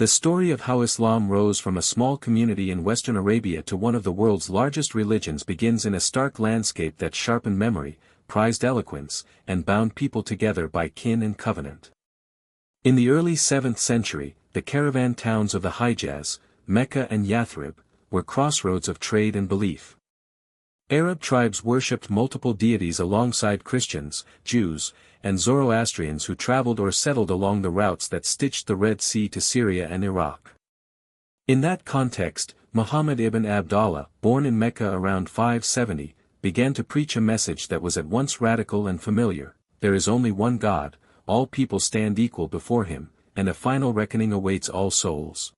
The story of how Islam rose from a small community in Western Arabia to one of the world's largest religions begins in a stark landscape that sharpened memory, prized eloquence, and bound people together by kin and covenant. In the early 7th century, the caravan towns of the Hijaz, Mecca and Yathrib, were crossroads of trade and belief. Arab tribes worshipped multiple deities alongside Christians, Jews, and Zoroastrians who traveled or settled along the routes that stitched the Red Sea to Syria and Iraq. In that context, Muhammad ibn Abdallah, born in Mecca around 570, began to preach a message that was at once radical and familiar: there is only one God, all people stand equal before him, and a final reckoning awaits all souls.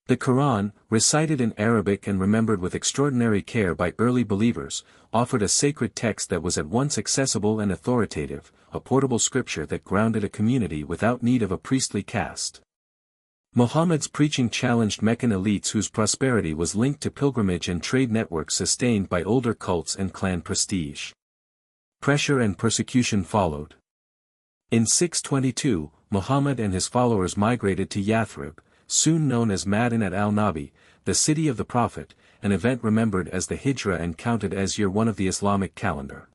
The Quran, recited in Arabic and remembered with extraordinary care by early believers, offered a sacred text that was at once accessible and authoritative, a portable scripture that grounded a community without need of a priestly caste. Muhammad's preaching challenged Meccan elites whose prosperity was linked to pilgrimage and trade networks sustained by older cults and clan prestige. Pressure and persecution followed. In 622, Muhammad and his followers migrated to Yathrib, soon known as Madinat al-Nabi, the city of the Prophet, an event remembered as the Hijra and counted as year 1 of the Islamic calendar.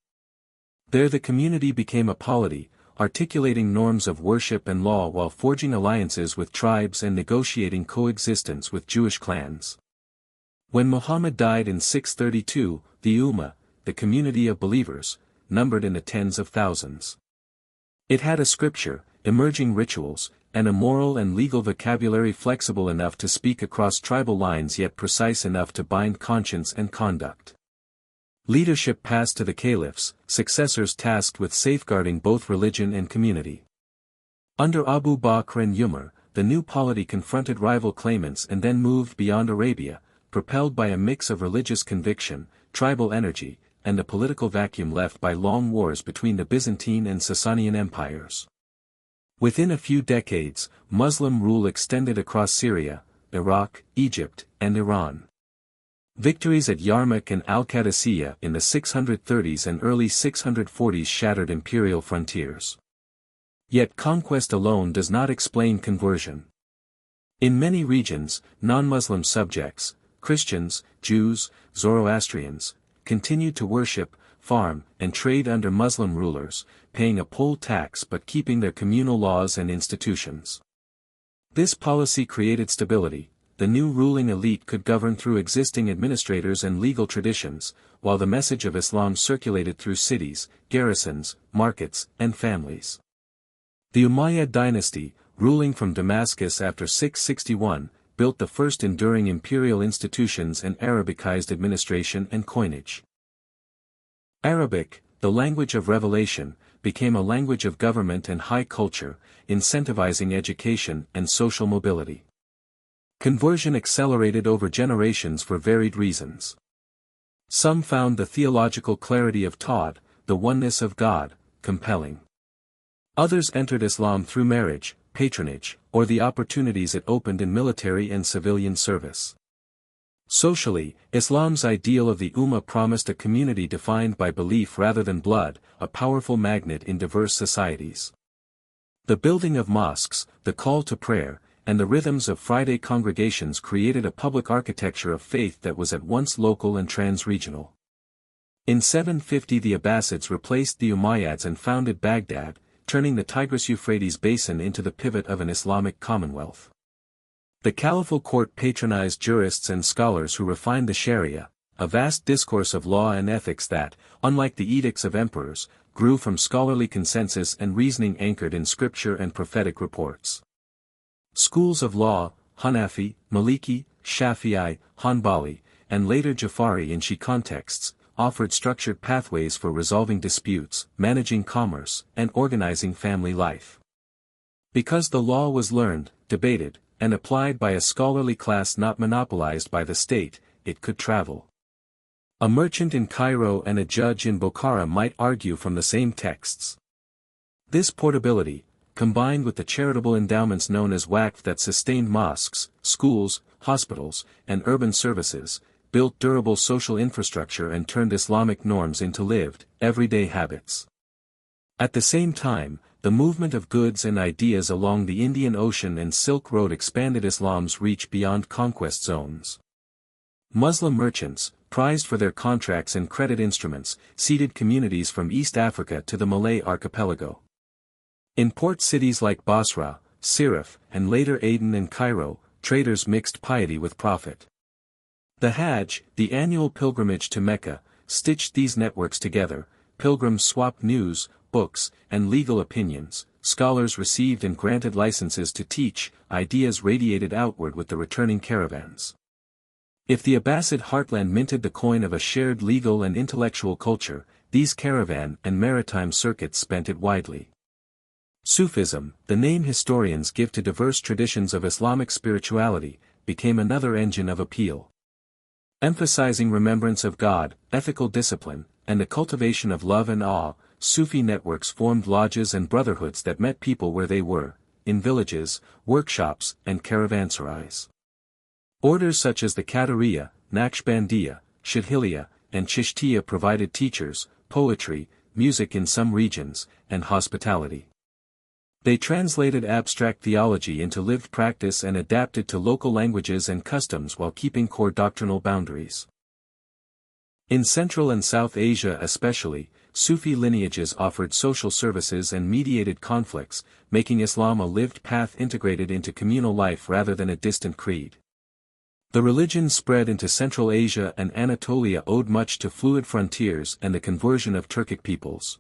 There the community became a polity, articulating norms of worship and law while forging alliances with tribes and negotiating coexistence with Jewish clans. When Muhammad died in 632, the Ummah, the community of believers, numbered in the tens of thousands. It had a scripture, emerging rituals, and a moral and legal vocabulary flexible enough to speak across tribal lines yet precise enough to bind conscience and conduct. Leadership passed to the caliphs, successors tasked with safeguarding both religion and community. Under Abu Bakr and Umar, the new polity confronted rival claimants and then moved beyond Arabia, propelled by a mix of religious conviction, tribal energy, and the political vacuum left by long wars between the Byzantine and Sasanian empires. Within a few decades, Muslim rule extended across Syria, Iraq, Egypt, and Iran. Victories at Yarmouk and al-Qadisiyah in the 630s and early 640s shattered imperial frontiers. Yet conquest alone does not explain conversion. In many regions, non-Muslim subjects, Christians, Jews, Zoroastrians, continued to worship, farm, and trade under Muslim rulers, paying a poll tax but keeping their communal laws and institutions. This policy created stability. The new ruling elite could govern through existing administrators and legal traditions, while the message of Islam circulated through cities, garrisons, markets, and families. The Umayyad dynasty, ruling from Damascus after 661, built the first enduring imperial institutions and Arabicized administration and coinage. Arabic, the language of revelation, became a language of government and high culture, incentivizing education and social mobility. Conversion accelerated over generations for varied reasons. Some found the theological clarity of Tawhid, the oneness of God, compelling. Others entered Islam through marriage, patronage, or the opportunities it opened in military and civilian service. Socially, Islam's ideal of the Ummah promised a community defined by belief rather than blood, a powerful magnet in diverse societies. The building of mosques, the call to prayer, and the rhythms of Friday congregations created a public architecture of faith that was at once local and trans-regional. In 750 the Abbasids replaced the Umayyads and founded Baghdad, turning the Tigris-Euphrates basin into the pivot of an Islamic commonwealth. The caliphal court patronized jurists and scholars who refined the Sharia, a vast discourse of law and ethics that, unlike the edicts of emperors, grew from scholarly consensus and reasoning anchored in scripture and prophetic reports. Schools of law, Hanafi, Maliki, Shafi'i, Hanbali, and later Jafari in Shi contexts, offered structured pathways for resolving disputes, managing commerce, and organizing family life. Because the law was learned, debated, and applied by a scholarly class not monopolized by the state, it could travel. A merchant in Cairo and a judge in Bokhara might argue from the same texts. This portability, combined with the charitable endowments known as waqf that sustained mosques, schools, hospitals, and urban services, built durable social infrastructure and turned Islamic norms into lived, everyday habits. At the same time, the movement of goods and ideas along the Indian Ocean and Silk Road expanded Islam's reach beyond conquest zones. Muslim merchants, prized for their contracts and credit instruments, seeded communities from East Africa to the Malay archipelago. In port cities like Basra, Siraf, and later Aden and Cairo, traders mixed piety with profit. The Hajj, the annual pilgrimage to Mecca, stitched these networks together. Pilgrims swapped news, books, and legal opinions, scholars received and granted licenses to teach, ideas radiated outward with the returning caravans. If the Abbasid heartland minted the coin of a shared legal and intellectual culture, these caravan and maritime circuits spent it widely. Sufism, the name historians give to diverse traditions of Islamic spirituality, became another engine of appeal. Emphasizing remembrance of God, ethical discipline, and the cultivation of love and awe, Sufi networks formed lodges and brotherhoods that met people where they were, in villages, workshops, and caravanserais. Orders such as the Qadiriyya, Naqshbandiyya, Shadhiliyya, and Chishtiya provided teachers, poetry, music in some regions, and hospitality. They translated abstract theology into lived practice and adapted to local languages and customs while keeping core doctrinal boundaries. In Central and South Asia especially, Sufi lineages offered social services and mediated conflicts, making Islam a lived path integrated into communal life rather than a distant creed. The religion spread into Central Asia and Anatolia owed much to fluid frontiers and the conversion of Turkic peoples.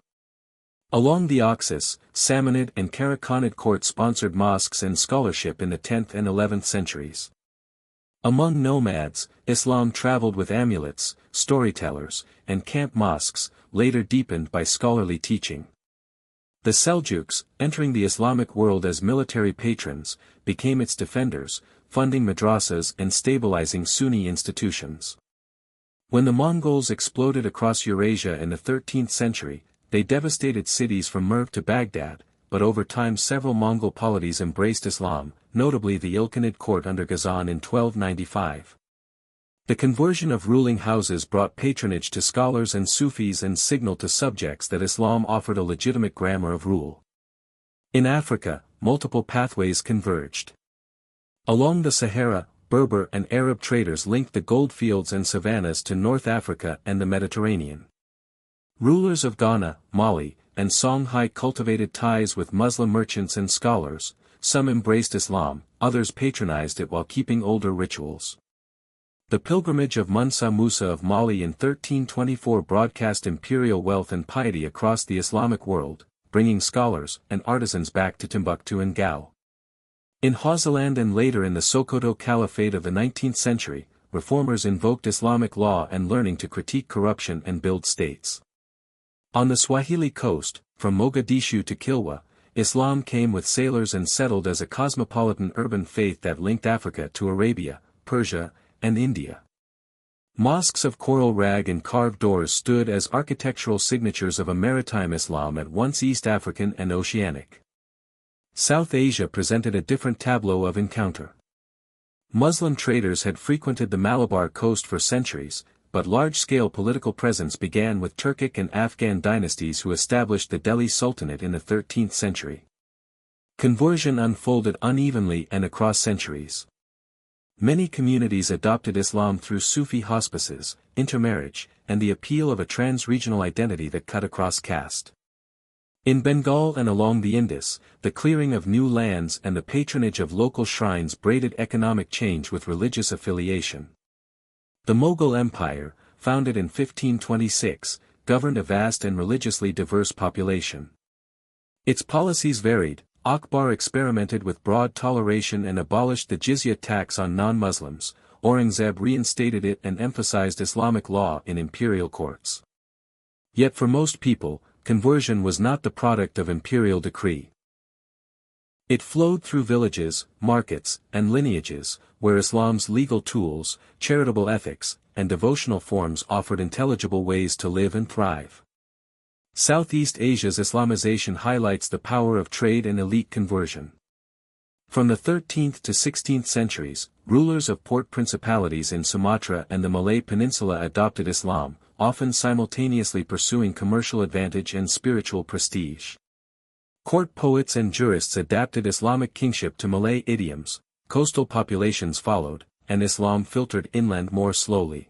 Along the Oxus, Samanid and Karakhanid courts sponsored mosques and scholarship in the 10th and 11th centuries. Among nomads, Islam traveled with amulets, storytellers, and camp mosques, later deepened by scholarly teaching. The Seljuks, entering the Islamic world as military patrons, became its defenders, funding madrasas and stabilizing Sunni institutions. When the Mongols exploded across Eurasia in the 13th century, they devastated cities from Merv to Baghdad, but over time several Mongol polities embraced Islam, notably the Ilkhanid court under Ghazan in 1295. The conversion of ruling houses brought patronage to scholars and Sufis and signaled to subjects that Islam offered a legitimate grammar of rule. In Africa, multiple pathways converged. Along the Sahara, Berber and Arab traders linked the goldfields and savannas to North Africa and the Mediterranean. Rulers of Ghana, Mali, and Songhai cultivated ties with Muslim merchants and scholars. Some embraced Islam, others patronized it while keeping older rituals. The pilgrimage of Musa Musa of Mali in 1324 broadcast imperial wealth and piety across the Islamic world, bringing scholars and artisans back to Timbuktu and Gao. In Hausaland and later in the Sokoto Caliphate of the 19th century, reformers invoked Islamic law and learning to critique corruption and build states. On the Swahili coast, from Mogadishu to Kilwa, Islam came with sailors and settled as a cosmopolitan urban faith that linked Africa to Arabia, Persia, and India. Mosques of coral rag and carved doors stood as architectural signatures of a maritime Islam at once East African and Oceanic. South Asia presented a different tableau of encounter. Muslim traders had frequented the Malabar coast for centuries, but large-scale political presence began with Turkic and Afghan dynasties who established the Delhi Sultanate in the 13th century. Conversion unfolded unevenly and across centuries. Many communities adopted Islam through Sufi hospices, intermarriage, and the appeal of a trans-regional identity that cut across caste. In Bengal and along the Indus, the clearing of new lands and the patronage of local shrines braided economic change with religious affiliation. The Mughal Empire, founded in 1526, governed a vast and religiously diverse population. Its policies varied. Akbar experimented with broad toleration and abolished the jizya tax on non-Muslims. Aurangzeb reinstated it and emphasized Islamic law in imperial courts. Yet for most people, conversion was not the product of imperial decree. It flowed through villages, markets, and lineages, where Islam's legal tools, charitable ethics, and devotional forms offered intelligible ways to live and thrive. Southeast Asia's Islamization highlights the power of trade and elite conversion. From the 13th to 16th centuries, rulers of port principalities in Sumatra and the Malay Peninsula adopted Islam, often simultaneously pursuing commercial advantage and spiritual prestige. Court poets and jurists adapted Islamic kingship to Malay idioms, coastal populations followed, and Islam filtered inland more slowly.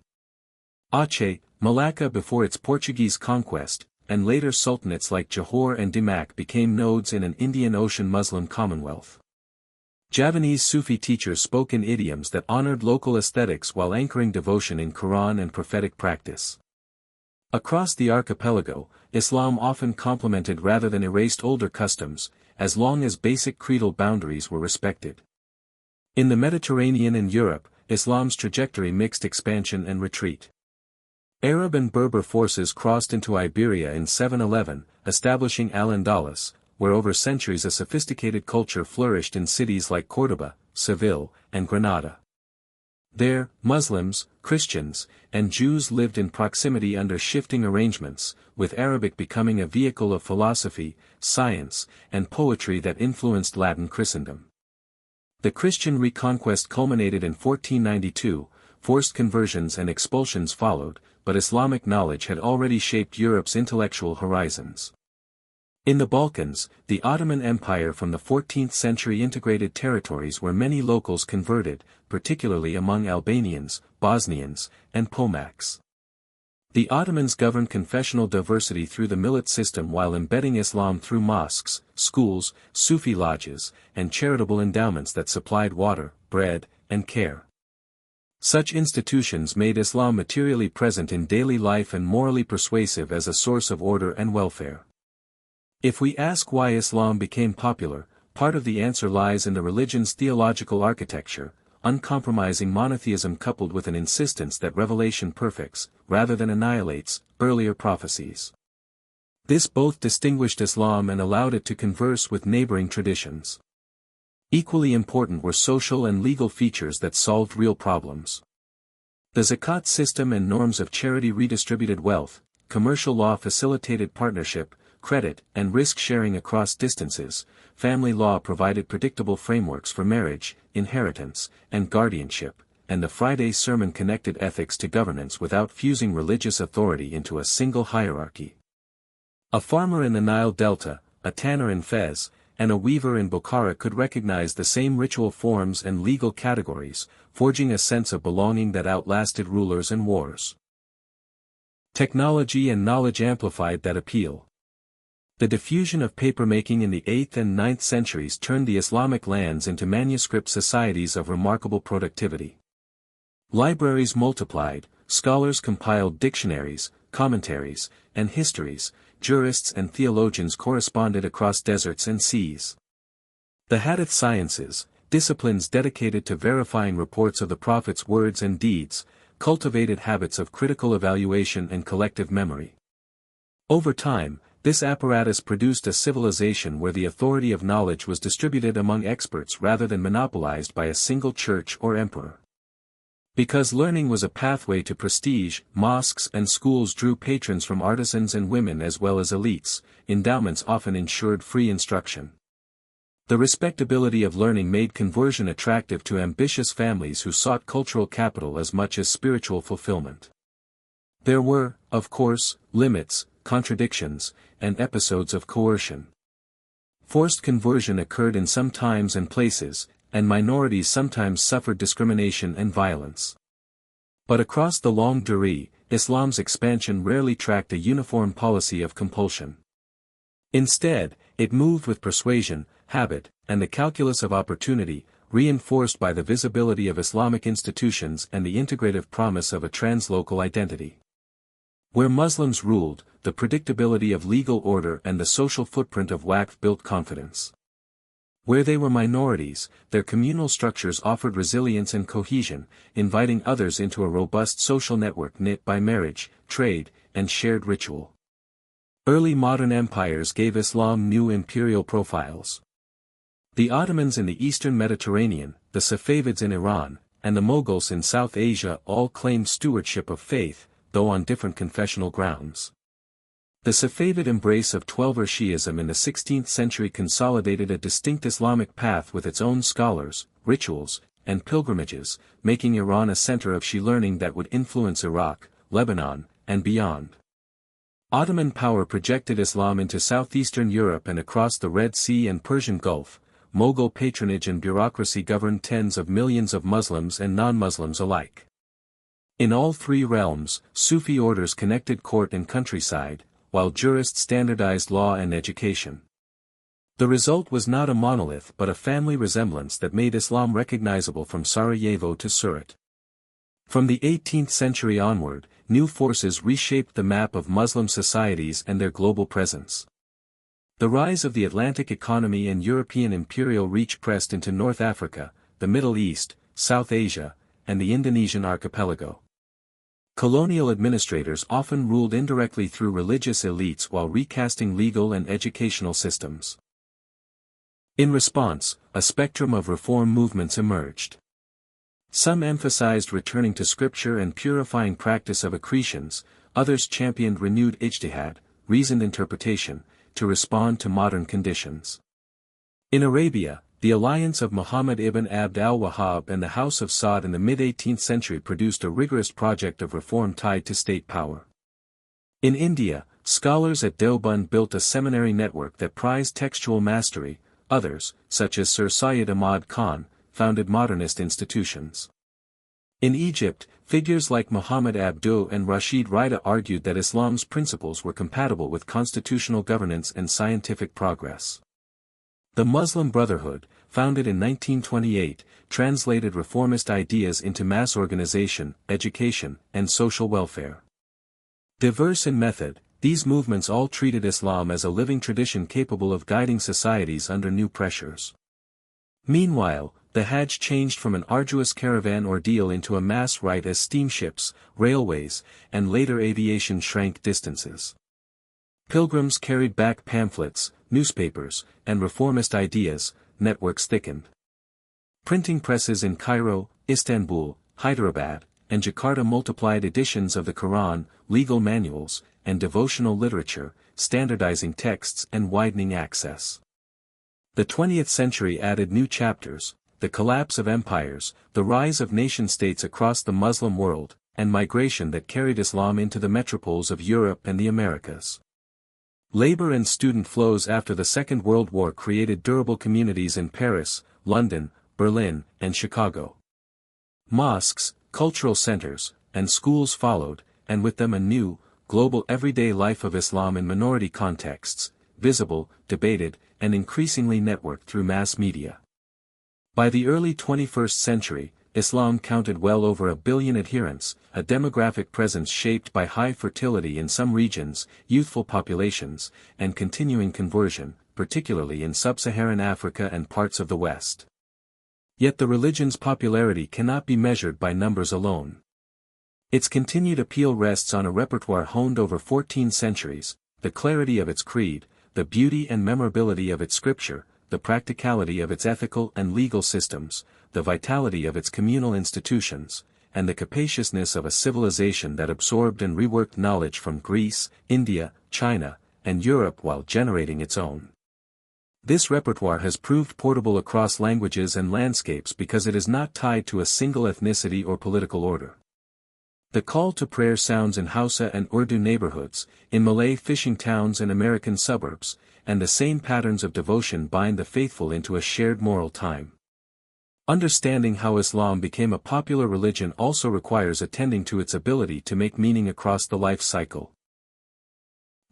Aceh, Malacca before its Portuguese conquest, and later sultanates like Johor and Demak became nodes in an Indian Ocean Muslim commonwealth. Javanese Sufi teachers spoke in idioms that honored local aesthetics while anchoring devotion in Quran and prophetic practice. Across the archipelago, Islam often complemented rather than erased older customs, as long as basic creedal boundaries were respected. In the Mediterranean and Europe, Islam's trajectory mixed expansion and retreat. Arab and Berber forces crossed into Iberia in 711, establishing al-Andalus, where over centuries a sophisticated culture flourished in cities like Córdoba, Seville, and Granada. There, Muslims, Christians, and Jews lived in proximity under shifting arrangements, with Arabic becoming a vehicle of philosophy, science, and poetry that influenced Latin Christendom. The Christian reconquest culminated in 1492, forced conversions and expulsions followed, but Islamic knowledge had already shaped Europe's intellectual horizons. In the Balkans, the Ottoman Empire from the 14th century integrated territories where many locals converted, particularly among Albanians, Bosnians, and Pomaks. The Ottomans governed confessional diversity through the millet system while embedding Islam through mosques, schools, Sufi lodges, and charitable endowments that supplied water, bread, and care. Such institutions made Islam materially present in daily life and morally persuasive as a source of order and welfare. If we ask why Islam became popular, part of the answer lies in the religion's theological architecture, uncompromising monotheism coupled with an insistence that revelation perfects, rather than annihilates, earlier prophecies. This both distinguished Islam and allowed it to converse with neighboring traditions. Equally important were social and legal features that solved real problems. The zakat system and norms of charity redistributed wealth, commercial law facilitated partnership, credit, and risk-sharing across distances, family law provided predictable frameworks for marriage, inheritance, and guardianship, and the Friday sermon connected ethics to governance without fusing religious authority into a single hierarchy. A farmer in the Nile Delta, a tanner in Fez, and a weaver in Bukhara could recognize the same ritual forms and legal categories, forging a sense of belonging that outlasted rulers and wars. Technology and knowledge amplified that appeal. The diffusion of papermaking in the 8th and 9th centuries turned the Islamic lands into manuscript societies of remarkable productivity. Libraries multiplied, scholars compiled dictionaries, commentaries, and histories, jurists and theologians corresponded across deserts and seas. The hadith sciences, disciplines dedicated to verifying reports of the Prophet's words and deeds, cultivated habits of critical evaluation and collective memory. Over time, this apparatus produced a civilization where the authority of knowledge was distributed among experts rather than monopolized by a single church or emperor. Because learning was a pathway to prestige, mosques and schools drew patrons from artisans and women as well as elites, endowments often ensured free instruction. The respectability of learning made conversion attractive to ambitious families who sought cultural capital as much as spiritual fulfillment. There were, of course, limits, contradictions, and episodes of coercion. Forced conversion occurred in some times and places, and minorities sometimes suffered discrimination and violence. But across the longue durée, Islam's expansion rarely tracked a uniform policy of compulsion. Instead, it moved with persuasion, habit, and the calculus of opportunity, reinforced by the visibility of Islamic institutions and the integrative promise of a translocal identity. Where Muslims ruled, the predictability of legal order and the social footprint of Waqf built confidence. Where they were minorities, their communal structures offered resilience and cohesion, inviting others into a robust social network knit by marriage, trade, and shared ritual. Early modern empires gave Islam new imperial profiles. The Ottomans in the eastern Mediterranean, the Safavids in Iran, and the Mughals in South Asia all claimed stewardship of faith, though on different confessional grounds. The Safavid embrace of Twelver Shi'ism in the 16th century consolidated a distinct Islamic path with its own scholars, rituals, and pilgrimages, making Iran a center of Shi learning that would influence Iraq, Lebanon, and beyond. Ottoman power projected Islam into southeastern Europe and across the Red Sea and Persian Gulf. Mughal patronage and bureaucracy governed tens of millions of Muslims and non-Muslims alike. In all three realms, Sufi orders connected court and countryside, while jurists standardized law and education. The result was not a monolith but a family resemblance that made Islam recognizable from Sarajevo to Surat. From the 18th century onward, new forces reshaped the map of Muslim societies and their global presence. The rise of the Atlantic economy and European imperial reach pressed into North Africa, the Middle East, South Asia, and the Indonesian archipelago. Colonial administrators often ruled indirectly through religious elites while recasting legal and educational systems. In response, a spectrum of reform movements emerged. Some emphasized returning to scripture and purifying practice of accretions, others championed renewed ijtihad, reasoned interpretation, to respond to modern conditions. In Arabia, the alliance of Muhammad ibn Abd al-Wahhab and the House of Saud in the mid-18th century produced a rigorous project of reform tied to state power. In India, scholars at Deoband built a seminary network that prized textual mastery. Others, such as Sir Syed Ahmad Khan, founded modernist institutions. In Egypt, figures like Muhammad Abduh and Rashid Rida argued that Islam's principles were compatible with constitutional governance and scientific progress. The Muslim Brotherhood, founded in 1928, translated reformist ideas into mass organization, education, and social welfare. Diverse in method, these movements all treated Islam as a living tradition capable of guiding societies under new pressures. Meanwhile, the Hajj changed from an arduous caravan ordeal into a mass rite as steamships, railways, and later aviation shrank distances. Pilgrims carried back pamphlets, newspapers, and reformist ideas. Networks thickened. Printing presses in Cairo, Istanbul, Hyderabad, and Jakarta multiplied editions of the Quran, legal manuals, and devotional literature, standardizing texts and widening access. The 20th century added new chapters: the collapse of empires, the rise of nation-states across the Muslim world, and migration that carried Islam into the metropoles of Europe and the Americas. Labor and student flows after the Second World War created durable communities in Paris, London, Berlin, and Chicago. Mosques, cultural centers, and schools followed, and with them a new, global everyday life of Islam in minority contexts, visible, debated, and increasingly networked through mass media. By the early 21st century, Islam counted well over 1 billion adherents, a demographic presence shaped by high fertility in some regions, youthful populations, and continuing conversion, particularly in sub-Saharan Africa and parts of the West. Yet the religion's popularity cannot be measured by numbers alone. Its continued appeal rests on a repertoire honed over 14 centuries, the clarity of its creed, the beauty and memorability of its scripture, the practicality of its ethical and legal systems, the vitality of its communal institutions, and the capaciousness of a civilization that absorbed and reworked knowledge from Greece, India, China, and Europe while generating its own. This repertoire has proved portable across languages and landscapes because it is not tied to a single ethnicity or political order. The call to prayer sounds in Hausa and Urdu neighborhoods, in Malay fishing towns and American suburbs, and the same patterns of devotion bind the faithful into a shared moral time. Understanding how Islam became a popular religion also requires attending to its ability to make meaning across the life cycle.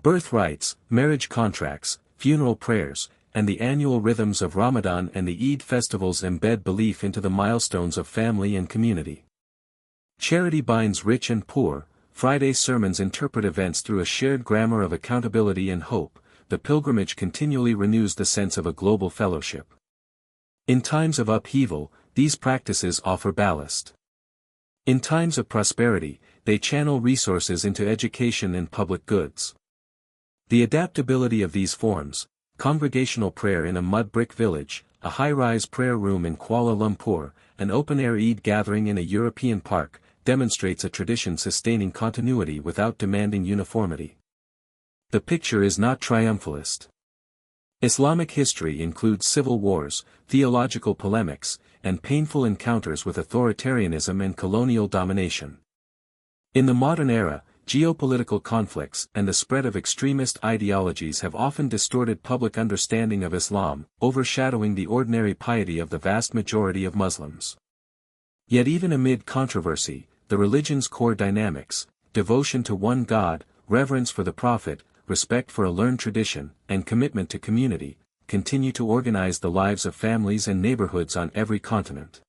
Birth rites, marriage contracts, funeral prayers, and the annual rhythms of Ramadan and the Eid festivals embed belief into the milestones of family and community. Charity binds rich and poor. Friday sermons interpret events through a shared grammar of accountability and hope. The pilgrimage continually renews the sense of a global fellowship. In times of upheaval, these practices offer ballast. In times of prosperity, they channel resources into education and public goods. The adaptability of these forms, congregational prayer in a mud-brick village, a high-rise prayer room in Kuala Lumpur, an open-air Eid gathering in a European park, demonstrates a tradition sustaining continuity without demanding uniformity. The picture is not triumphalist. Islamic history includes civil wars, theological polemics, and painful encounters with authoritarianism and colonial domination. In the modern era, geopolitical conflicts and the spread of extremist ideologies have often distorted public understanding of Islam, overshadowing the ordinary piety of the vast majority of Muslims. Yet even amid controversy, the religion's core dynamics, devotion to one God, reverence for the Prophet, respect for a learned tradition, and commitment to community, continue to organize the lives of families and neighborhoods on every continent.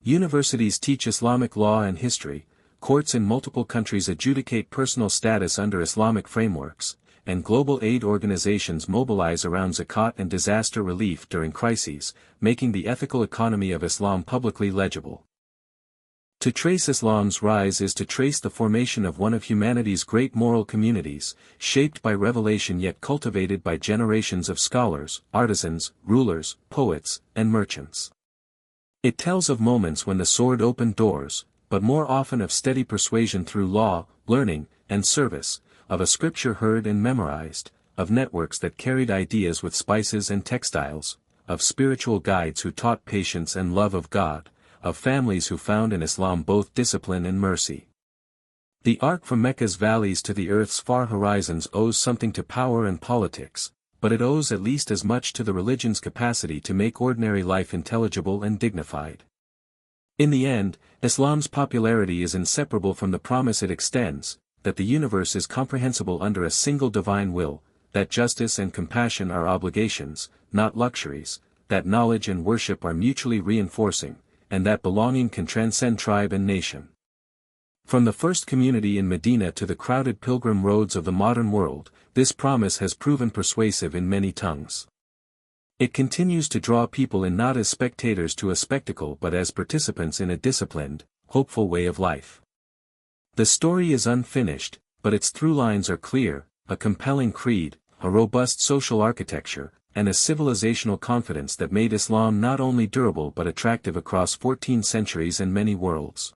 Universities teach Islamic law and history, courts in multiple countries adjudicate personal status under Islamic frameworks, and global aid organizations mobilize around zakat and disaster relief during crises, making the ethical economy of Islam publicly legible. To trace Islam's rise is to trace the formation of one of humanity's great moral communities, shaped by revelation yet cultivated by generations of scholars, artisans, rulers, poets, and merchants. It tells of moments when the sword opened doors, but more often of steady persuasion through law, learning, and service, of a scripture heard and memorized, of networks that carried ideas with spices and textiles, of spiritual guides who taught patience and love of God, of families who found in Islam both discipline and mercy. The arc from Mecca's valleys to the earth's far horizons owes something to power and politics, but it owes at least as much to the religion's capacity to make ordinary life intelligible and dignified. In the end, Islam's popularity is inseparable from the promise it extends, that the universe is comprehensible under a single divine will, that justice and compassion are obligations, not luxuries, that knowledge and worship are mutually reinforcing, and that belonging can transcend tribe and nation. From the first community in Medina to the crowded pilgrim roads of the modern world, this promise has proven persuasive in many tongues. It continues to draw people in not as spectators to a spectacle but as participants in a disciplined, hopeful way of life. The story is unfinished, but its through lines are clear: a compelling creed, a robust social architecture, and a civilizational confidence that made Islam not only durable but attractive across 14 centuries and many worlds.